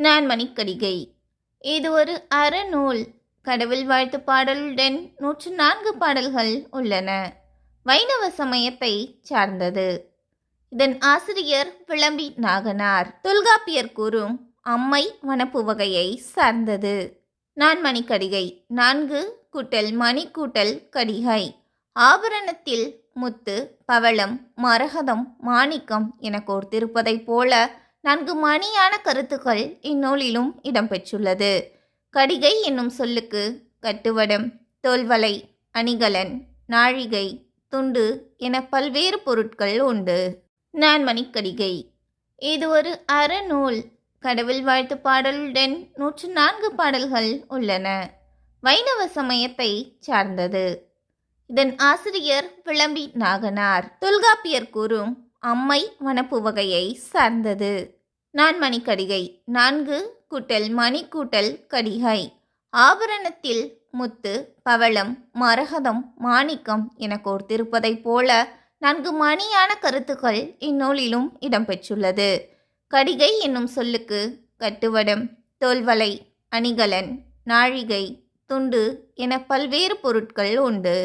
நான் மணிக்கடிகை. இது ஒரு அறநூல். கடவுள் வாழ்த்து பாடலுடன் 104 பாடல்கள் உள்ளன. வைணவ சமயத்தை சார்ந்தது. இதன் ஆசிரியர் விளம்பி நாகனார். தொல்காப்பியர் கூறும் அம்மை வனப்பு வகையை சார்ந்தது. நான் மணிக்கடிகை. 4 கூட்டல் மணி கூட்டல் கடிகை. ஆபரணத்தில் முத்து, பவளம், மரகதம், மாணிக்கம் என கோர்த்திருப்பதைப் போல 4 மணியான கருத்துக்கள் இந்நூலிலும் இடம்பெற்றுள்ளது. கடிகை என்னும் சொல்லுக்கு கட்டுவடம், தோல்வளை, அணிகலன், நாழிகை, துண்டு என பல்வேறு பொருட்கள் உண்டு. நான் மணிக்கடிகை. இது ஒரு அறநூல். கடவுள் வாழ்த்து பாடலுடன் 104 பாடல்கள் உள்ளன. வைணவ சமயத்தை சார்ந்தது. இதன் ஆசிரியர் விளம்பி நாகனார். தொல்காப்பியர் கூறும் அம்மை வனப்பு வகையை சார்ந்தது. நான் மணிக்கடிகை. 4 கூட்டல் மணி கூட்டல் கடிகை. ஆபரணத்தில் முத்து, பவளம், மரகதம், மாணிக்கம் என கோர்த்திருப்பதைப் போல 4 மணியான கருத்துக்கள் இந்நூலிலும் இடம்பெற்றுள்ளது. கடிகை என்னும் சொல்லுக்கு கட்டுவடம், தோல்வளை, அணிகலன், நாழிகை, துண்டு என பல்வேறு பொருட்கள் உண்டு.